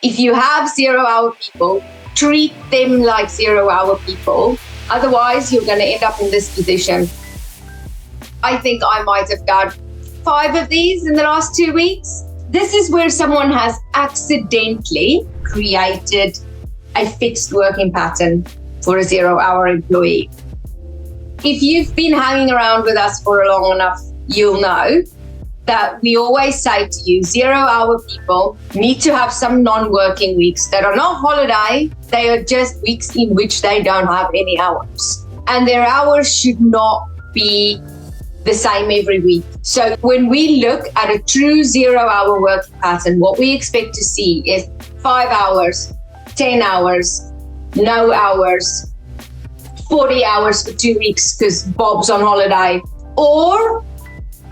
If you have 0-hour people, treat them like 0-hour people. Otherwise, you're going to end up in this position. I think I might have done 5 of these in the last 2 weeks. This is where someone has accidentally created a fixed working pattern for a 0-hour employee. If you've been hanging around with us for long enough, you'll know that we always say to you, 0-hour people need to have some non-working weeks that are not holiday. They are just weeks in which they don't have any hours. And their hours should not be the same every week. So when we look at a true 0-hour working pattern, what we expect to see is 5 hours, 10 hours, no hours, 40 hours for 2 weeks because Bob's on holiday, or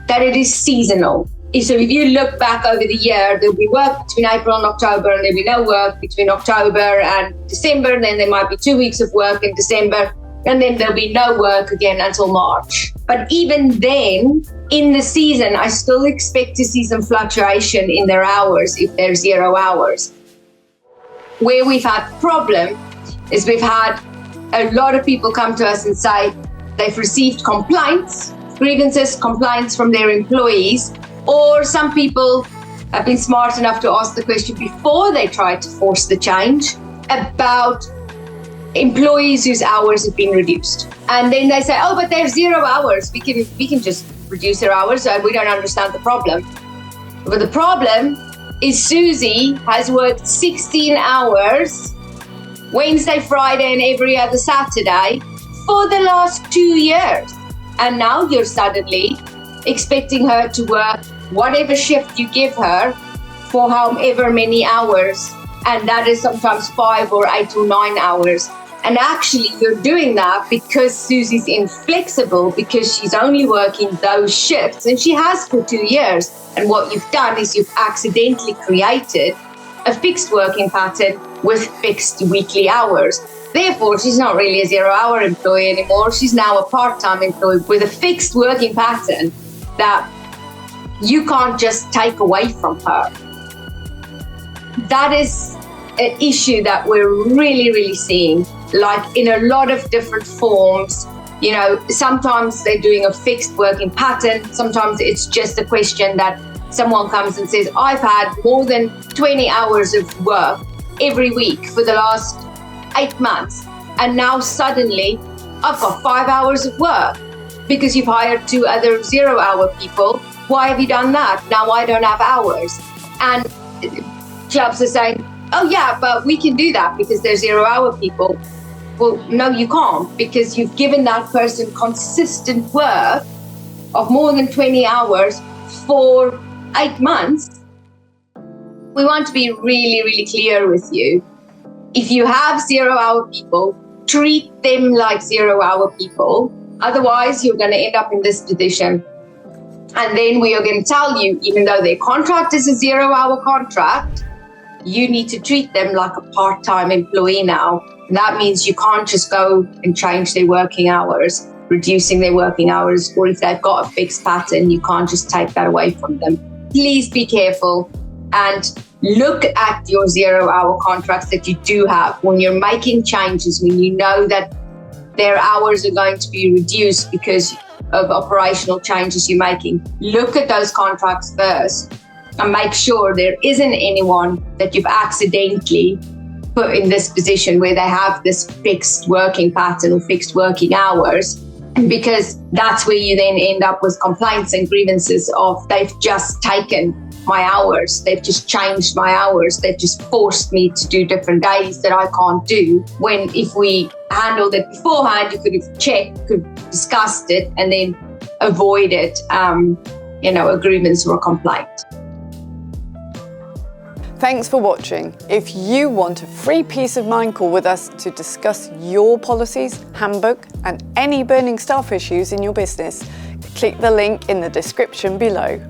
that it is seasonal. So if you look back over the year, there'll be work between April and October, and there'll be no work between October and December, and then there might be 2 weeks of work in December, and then there'll be no work again until March. But even then, in the season, I still expect to see some fluctuation in their hours if they're 0 hours. Where we've had the problem is we've had a lot of people come to us and say they've received complaints, grievances, complaints from their employees, or some people have been smart enough to ask the question before they tried to force the change about employees whose hours have been reduced. And then they say, oh, but they're 0 hours. We can just reduce their hours. We don't understand the problem. But the problem is Susie has worked 16 hours Wednesday, Friday, and every other Saturday for the last 2 years. And now you're suddenly expecting her to work whatever shift you give her for however many hours. And that is sometimes 5 or 8 or 9 hours. And actually you're doing that because Susie's inflexible, because she's only working those shifts, and she has for 2 years. And what you've done is you've accidentally created a fixed working pattern with fixed weekly hours. Therefore, she's not really a 0-hour employee anymore. She's now a part-time employee with a fixed working pattern that you can't just take away from her. That is an issue that we're really, really seeing, like in a lot of different forms. You know, sometimes they're doing a fixed working pattern. Sometimes it's just a question that someone comes and says, I've had more than 20 hours of work every week for the last 8 months. And now suddenly I've got 5 hours of work because you've hired 2 other 0-hour people. Why have you done that? Now I don't have hours. And clubs are saying, oh yeah, but we can do that because they're 0-hour people. Well, no, you can't, because you've given that person consistent work of more than 20 hours for 8 months. We want to be really, really clear with you. If you have 0-hour people, treat them like 0-hour people. Otherwise, you're going to end up in this position. And then we are going to tell you, even though their contract is a 0-hour contract, you need to treat them like a part-time employee now. And that means you can't just go and change their working hours, reducing their working hours, or if they've got a fixed pattern, you can't just take that away from them. Please be careful and look at your 0-hour contracts that you do have. When you're making changes, when you know that their hours are going to be reduced because of operational changes you're making, look at those contracts first and make sure there isn't anyone that you've accidentally put in this position where they have this fixed working pattern or fixed working hours, because that's where you then end up with complaints and grievances of they've just taken my hours, they've just changed my hours, they've just forced me to do different days that I can't do. When if we handled it beforehand, you could have checked, could have discussed it, and then avoided a grievance or a complaint. Thanks for watching. If you want a free peace of mind call with us to discuss your policies, handbook, and any burning staff issues in your business, click the link in the description below.